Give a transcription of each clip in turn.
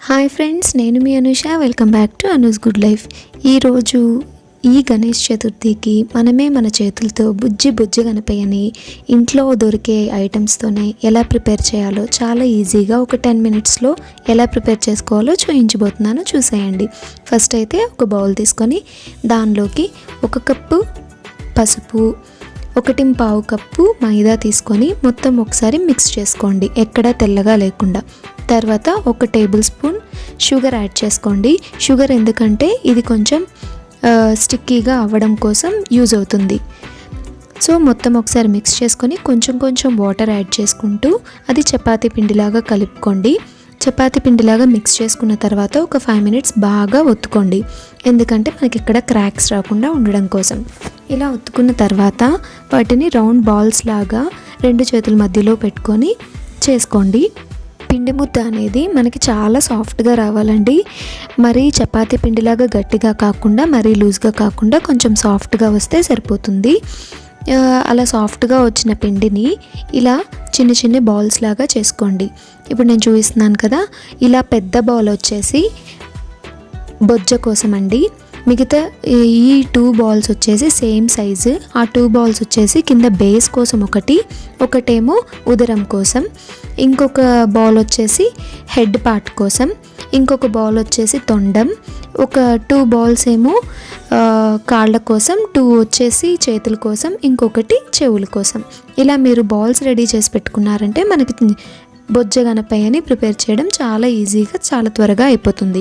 Hi friends, నేను మీ Anusha. Welcome back to Anu's good life. ఈరోజు ఈ గణేష్ చతుర్థికి మనమే మన చేతులతో బుజ్జి గణపయ్యని ఇంట్లో దొరికే ఐటమ్స్తోనే ఎలా ప్రిపేర్ చేయాలో చాలా ఈజీగా ఒక 10 మినిట్స్లో ఎలా ప్రిపేర్ చేసుకోవాలో చూపించబోతున్నాను, చూసేయండి. ఫస్ట్ అయితే ఒక బౌల్ తీసుకొని దానిలోకి 1 కప్పు పసుపు, 1.25 కప్పు మైదా తీసుకొని మొత్తం ఒకసారి మిక్స్ చేసుకోండి, ఎక్కడ తెల్లగా లేకుండా. తర్వాత 1 టేబుల్ స్పూన్ షుగర్ యాడ్ చేసుకోండి. షుగర్ ఎందుకంటే ఇది కొంచెం స్టిక్కీగా అవ్వడం కోసం యూజ్ అవుతుంది. సో మొత్తం ఒకసారి మిక్స్ చేసుకొని కొంచెం వాటర్ యాడ్ చేసుకుంటూ అది చపాతీ పిండిలాగా కలుపుకోండి. చపాతీ పిండిలాగా మిక్స్ చేసుకున్న తర్వాత ఒక 5 మినిట్స్ బాగా ఒత్తుకోండి, ఎందుకంటే మనకి ఇక్కడ క్రాక్స్ రాకుండా ఉండడం కోసం. ఇలా ఒత్తుకున్న తర్వాత వాటిని రౌండ్ బాల్స్ లాగా 2 చేతుల మధ్యలో పెట్టుకొని చేసుకోండి. పిండి ముద్ద అనేది మనకి చాలా సాఫ్ట్గా రావాలండి. మరీ చపాతీ పిండిలాగా గట్టిగా కాకుండా మరీ లూజ్గా కాకుండా కొంచెం సాఫ్ట్గా వస్తే సరిపోతుంది. అలా సాఫ్ట్గా వచ్చిన పిండిని ఇలా చిన్న బాల్స్ లాగా చేసుకోండి. ఇప్పుడు నేను చూపిస్తున్నాను కదా, ఇలా పెద్ద బౌల్ వచ్చేసి బొజ్జ కోసం అండి. మిగతా ఈ 2 బాల్స్ వచ్చేసి సేమ్ సైజు. ఆ 2 బాల్స్ వచ్చేసి కింద బేస్ కోసం ఒకటేమో ఉదరం కోసం, ఇంకొక బాల్ వచ్చేసి హెడ్ పార్ట్ కోసం, ఇంకొక బాల్ వచ్చేసి తొండం, ఒక 2 బాల్స్ ఏమో కాళ్ళ కోసం, 2 వచ్చేసి చేతుల కోసం, ఇంకొకటి చెవుల కోసం. ఇలా మీరు బాల్స్ రెడీ చేసి పెట్టుకున్నారంటే మనకి బొజ్జ గణపయ్యని ప్రిపేర్ చేయడం చాలా ఈజీగా, చాలా త్వరగా అయిపోతుంది.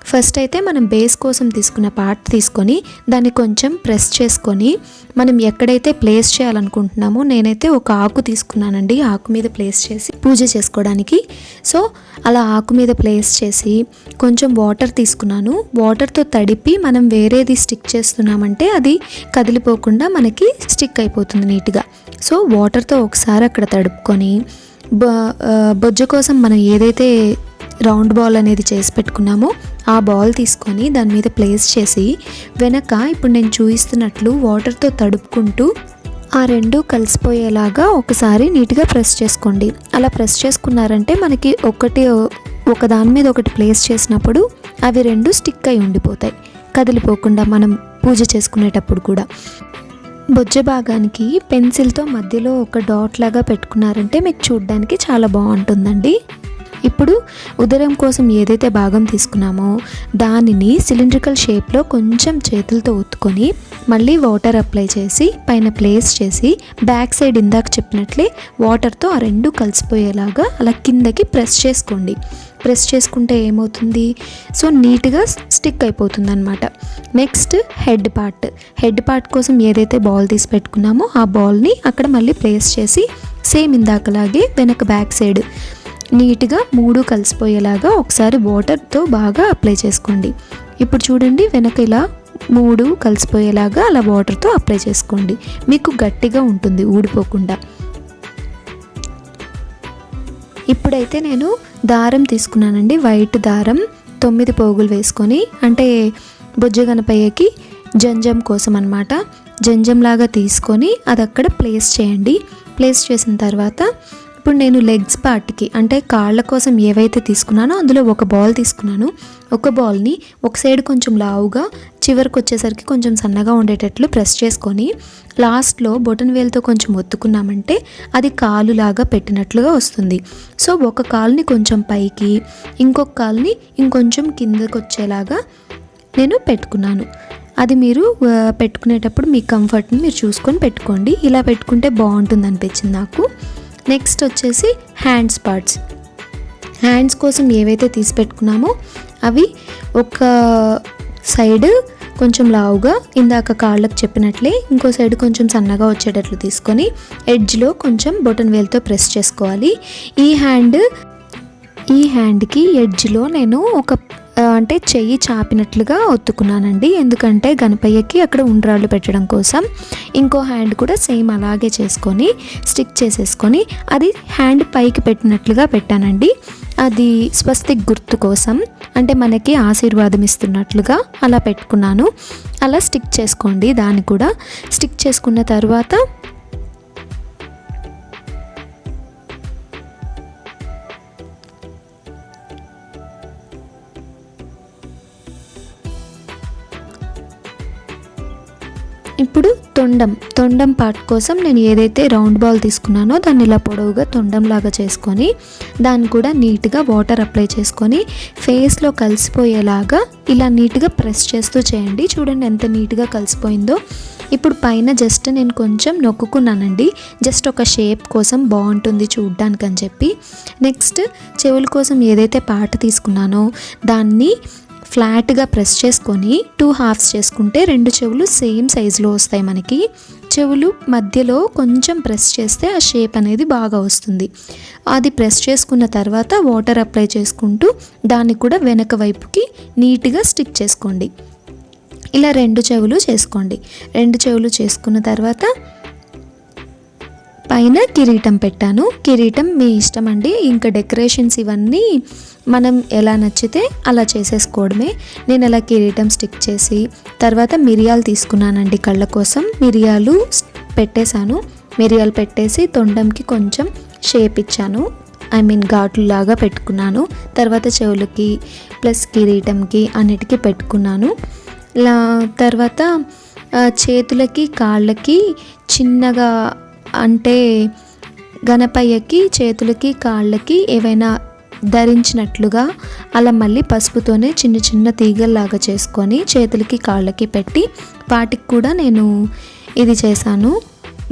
ఫస్ట్ అయితే మనం బేస్ కోసం తీసుకున్న పార్ట్ తీసుకొని దాన్ని కొంచెం ప్రెస్ చేసుకొని మనం ఎక్కడైతే ప్లేస్ చేయాలనుకుంటున్నామో, నేనైతే ఒక ఆకు తీసుకున్నానండి, ఆకు మీద ప్లేస్ చేసి పూజ చేసుకోవడానికి. సో అలా ఆకు మీద ప్లేస్ చేసి కొంచెం వాటర్ తీసుకున్నాను. వాటర్తో తడిపి మనం వేరేది స్టిక్ చేస్తున్నామంటే అది కదిలిపోకుండా మనకి స్టిక్ అయిపోతుంది నీట్గా. సో వాటర్తో ఒకసారి అక్కడ తడుపుకొని బొజ్జ కోసం మనం ఏదైతే రౌండ్ బాల్ అనేది చేసి పెట్టుకున్నామో ఆ బాల్ తీసుకొని దాని మీద ప్లేస్ చేసి వెనక ఇప్పుడు నేను చూపిస్తున్నట్లు వాటర్తో తడుపుకుంటూ ఆ 2 కలిసిపోయేలాగా ఒకసారి నీట్గా ప్రెస్ చేసుకోండి. అలా ప్రెస్ చేసుకున్నారంటే మనకి ఒక దాని మీద ఒకటి ప్లేస్ చేసినప్పుడు అవి 2 స్టిక్ అయి ఉండిపోతాయి, కదిలిపోకుండా మనం పూజ చేసుకునేటప్పుడు కూడా. బొజ్జ భాగానికి పెన్సిల్తో మధ్యలో ఒక డాట్ లాగా పెట్టుకున్నారంటే మీకు చూడడానికి చాలా బాగుంటుందండి. ఇప్పుడు ఉదరం కోసం ఏదైతే భాగం తీసుకున్నామో దానిని సిలిండ్రికల్ షేప్లో కొంచెం చేతులతో ఒత్తుకొని మళ్ళీ వాటర్ అప్లై చేసి పైన ప్లేస్ చేసి బ్యాక్ సైడ్ ఇందాక చెప్పినట్లే వాటర్తో ఆ 2 కలిసిపోయేలాగా అలా కిందకి ప్రెస్ చేసుకోండి. ప్రెస్ చేసుకుంటే ఏమవుతుంది, సో నీట్గా స్టిక్ అయిపోతుంది అనమాట. నెక్స్ట్ హెడ్ పార్ట్ కోసం ఏదైతే బాల్ తీసి పెట్టుకున్నామో ఆ బాల్ని అక్కడ మళ్ళీ ప్లేస్ చేసి సేమ్ ఇందాకలాగే వెనక బ్యాక్ సైడ్ నీట్గా 3 కలిసిపోయేలాగా ఒకసారి వాటర్తో బాగా అప్లై చేసుకోండి. ఇప్పుడు చూడండి, వెనక ఇలా 3 కలిసిపోయేలాగా అలా వాటర్తో అప్లై చేసుకోండి, మీకు గట్టిగా ఉంటుంది ఊడిపోకుండా. ఇప్పుడైతే నేను దారం తీసుకున్నానండి, వైట్ దారం 9 పోగులు వేసుకొని, అంటే బొజ్జ గణపయ్యకి జంజం కోసం అన్నమాట. జంజం లాగా తీసుకొని అది అక్కడ ప్లేస్ చేయండి. ప్లేస్ చేసిన తర్వాత ఇప్పుడు నేను లెగ్స్ పార్ట్కి, అంటే కాళ్ళ కోసం ఏవైతే తీసుకున్నానో అందులో ఒక బాల్ తీసుకున్నాను. ఒక బాల్ని ఒక సైడ్ కొంచెం లావుగా, చివరికి వచ్చేసరికి కొంచెం సన్నగా ఉండేటట్లు ప్రెస్ చేసుకొని లాస్ట్లో బొటన్ వేలుతో కొంచెం ఒత్తుకున్నామంటే అది కాలులాగా పెట్టినట్లుగా వస్తుంది. సో ఒక కాలుని కొంచెం పైకి, ఇంకొక కాలుని ఇంకొంచెం కిందకు వచ్చేలాగా నేను పెట్టుకున్నాను. అది మీరు పెట్టుకునేటప్పుడు మీ కంఫర్ట్ని మీరు చూసుకొని పెట్టుకోండి. ఇలా పెట్టుకుంటే బాగుంటుంది అనిపించింది నాకు. నెక్స్ట్ వచ్చేసి హ్యాండ్స్ కోసం ఏవైతే తీసి పెట్టుకున్నామో అవి ఒక సైడ్ కొంచెం లావుగా, ఇందాక కాళ్ళకు చెప్పినట్లే ఇంకో సైడ్ కొంచెం సన్నగా వచ్చేటట్లు తీసుకొని ఎడ్జ్లో కొంచెం బొటన్ వేలుతో ప్రెస్ చేసుకోవాలి. ఈ హ్యాండ్కి ఎడ్జ్లో నేను అంటే చెయ్యి చాపినట్లుగా ఒత్తుకున్నానండి, ఎందుకంటే గణపయ్యకి అక్కడ ఉండ్రాళ్ళు పెట్టడం కోసం. ఇంకో హ్యాండ్ కూడా సేమ్ అలాగే చేసుకొని స్టిక్ చేసేసుకొని అది హ్యాండ్ పైకి పెట్టినట్లుగా పెట్టానండి. అది స్వస్తిక్ గుర్తు కోసం, అంటే మనకి ఆశీర్వాదం ఇస్తున్నట్లుగా అలా పెట్టుకున్నాను. అలా స్టిక్ చేసుకోండి. దాన్ని కూడా స్టిక్ చేసుకున్న తర్వాత ఇప్పుడు తొండం పార్ట్ కోసం నేను ఏదైతే రౌండ్ బాల్ తీసుకున్నానో దాన్ని ఇలా పొడవుగా తొండంలాగా చేసుకొని దాన్ని కూడా నీట్గా వాటర్ అప్లై చేసుకొని ఫేస్లో కలిసిపోయేలాగా ఇలా నీట్గా ప్రెస్ చేస్తూ చేయండి. చూడండి ఎంత నీట్గా కలిసిపోయిందో. ఇప్పుడు పైన జస్ట్ నేను కొంచెం నొక్కుకున్నానండి, జస్ట్ ఒక షేప్ కోసం బాగుంటుంది చూడ్డానికి అని చెప్పి. నెక్స్ట్ చెవుల కోసం ఏదైతే పార్ట్ తీసుకున్నానో దాన్ని ఫ్లాట్గా ప్రెస్ చేసుకొని 2 హాఫ్స్ చేసుకుంటే 2 చెవులు సేమ్ సైజులో వస్తాయి మనకి. చెవులు మధ్యలో కొంచెం ప్రెస్ చేస్తే ఆ షేప్ అనేది బాగా వస్తుంది. అది ప్రెస్ చేసుకున్న తర్వాత వాటర్ అప్లై చేసుకుంటూ దాన్ని కూడా వెనక వైపుకి నీట్గా స్టిక్ చేసుకోండి. ఇలా 2 చెవులు చేసుకోండి. 2 చెవులు చేసుకున్న తర్వాత పైన కిరీటం పెట్టాను. కిరీటం మీ ఇష్టం అండి, ఇంకా డెకరేషన్స్ ఇవన్నీ మనం ఎలా నచ్చితే అలా చేసేసుకోవడమే. నేను అలా కిరీటం స్టిక్ చేసి తర్వాత మిరియాలు తీసుకున్నానండి కళ్ళ కోసం. మిరియాలు పెట్టేశాను. మిరియాలు పెట్టేసి తొండంకి కొంచెం షేప్ ఇచ్చాను, ఘాట్లులాగా పెట్టుకున్నాను. తర్వాత చెవులకి ప్లస్ కిరీటంకి అన్నిటికీ పెట్టుకున్నాను. తర్వాత చేతులకి కాళ్ళకి చిన్నగా, అంటే గణపయ్యకి చేతులకి కాళ్ళకి ఏవైనా ధరించినట్లుగా అలా మళ్ళీ పసుపుతోనే చిన్న చిన్న తీగల్లాగా చేసుకొని చేతులకి కాళ్ళకి పెట్టి వాటికి కూడా నేను ఇది చేశాను,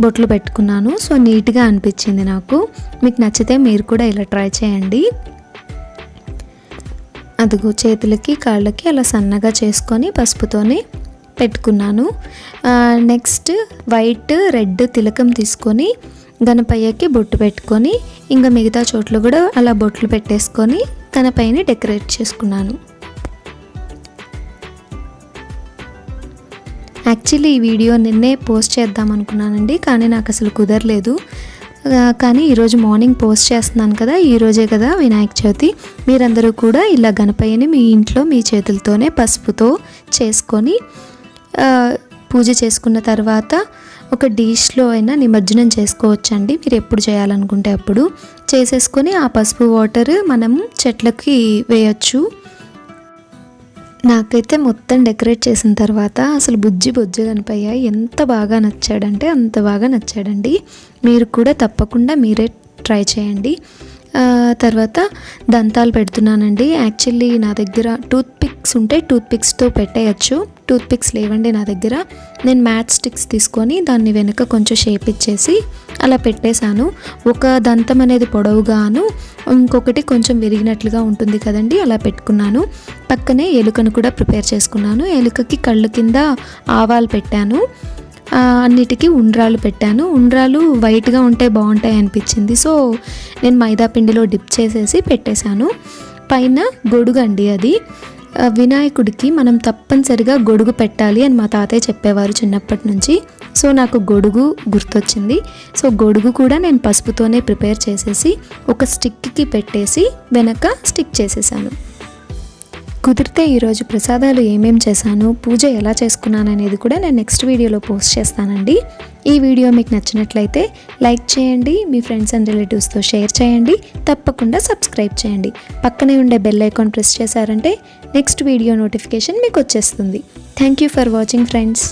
బొట్లు పెట్టుకున్నాను. సో నీట్గా అనిపించింది నాకు. మీకు నచ్చితే మీరు కూడా ఇలా ట్రై చేయండి. అదిగో చేతులకి కాళ్ళకి అలా సన్నగా చేసుకొని పసుపుతోనే పెట్టుకున్నాను. నెక్స్ట్ వైట్ రెడ్ తిలకం తీసుకొని గణపయ్యకి బొట్టు పెట్టుకొని ఇంకా మిగతా చోట్ల కూడా అలా బొట్లు పెట్టేసుకొని గణపయ్యని డెకరేట్ చేసుకున్నాను. యాక్చువల్లీ ఈ వీడియో నిన్నే పోస్ట్ చేద్దాం అనుకున్నానండి, కానీ నాకు అసలు కుదరలేదు. కానీ ఈరోజు మార్నింగ్ పోస్ట్ చేస్తున్నాను కదా, ఈరోజే కదా వినాయక చవితి. మీరందరూ కూడా ఇలా గణపయ్యని మీ ఇంట్లో మీ చేతులతోనే పసుపుతో చేసుకొని పూజ చేసుకున్న తర్వాత ఒక డిష్లో అయినా నిమజ్జనం చేసుకోవచ్చండి. మీరు ఎప్పుడు చేయాలనుకుంటే అప్పుడు చేసేసుకొని ఆ పసుపు వాటర్ మనం చెట్లకి వేయచ్చు. నాకైతే మొత్తం డెకరేట్ చేసిన తర్వాత అసలు బుజ్జి గణపయ్య ఎంత బాగా నచ్చాడంటే అంత బాగా నచ్చాడండి. మీరు కూడా తప్పకుండా మీరే ట్రై చేయండి. తర్వాత దంతాలు పెడుతున్నానండి. యాక్చువల్లీ నా దగ్గర టూత్ పిక్స్ ఉంటే టూత్ పిక్స్తో పెట్టేయచ్చు. టూత్ పిక్స్ లేవండి నా దగ్గర. నేను మ్యాట్ స్టిక్స్ తీసుకొని దాన్ని వెనుక కొంచెం షేప్ ఇచ్చేసి అలా పెట్టేశాను. ఒక దంతం అనేది పొడవుగాను, ఇంకొకటి కొంచెం విరిగినట్లుగా ఉంటుంది కదండి, అలా పెట్టుకున్నాను. పక్కనే ఎలుకను కూడా ప్రిపేర్ చేసుకున్నాను. ఎలుకకి కళ్ళు కింద ఆవాలు పెట్టాను, అన్నిటికీ ఉండ్రాలు పెట్టాను. ఉండ్రాలు వైట్గా ఉంటే బాగుంటాయి అనిపించింది, సో నేను మైదా పిండిలో డిప్ చేసేసి పెట్టేశాను. పైన గొడుగు అండి, అది వినాయకుడికి మనం తప్పనిసరిగా గొడుగు పెట్టాలి అని మా తాతయ్య చెప్పేవారు చిన్నప్పటి నుంచి. సో నాకు గొడుగు గుర్తొచ్చింది. సో గొడుగు కూడా నేను పసుపుతోనే ప్రిపేర్ చేసేసి ఒక స్టిక్కి పెట్టేసి వెనక స్టిక్ చేసేసాను. కుదిరితే ఈరోజు ప్రసాదాలు ఏమేం చేశాను, పూజ ఎలా చేసుకున్నాను అనేది కూడా నేను నెక్స్ట్ వీడియోలో పోస్ట్ చేస్తానండి. ఈ వీడియో మీకు నచ్చినట్లయితే లైక్ చేయండి, మీ ఫ్రెండ్స్ అండ్ రిలేటివ్స్తో షేర్ చేయండి, తప్పకుండా సబ్స్క్రైబ్ చేయండి. పక్కనే ఉండే బెల్ ఐకాన్ ప్రెస్ చేశారంటే నెక్స్ట్ వీడియో నోటిఫికేషన్ మీకు వచ్చేస్తుంది. Thank you for watching friends.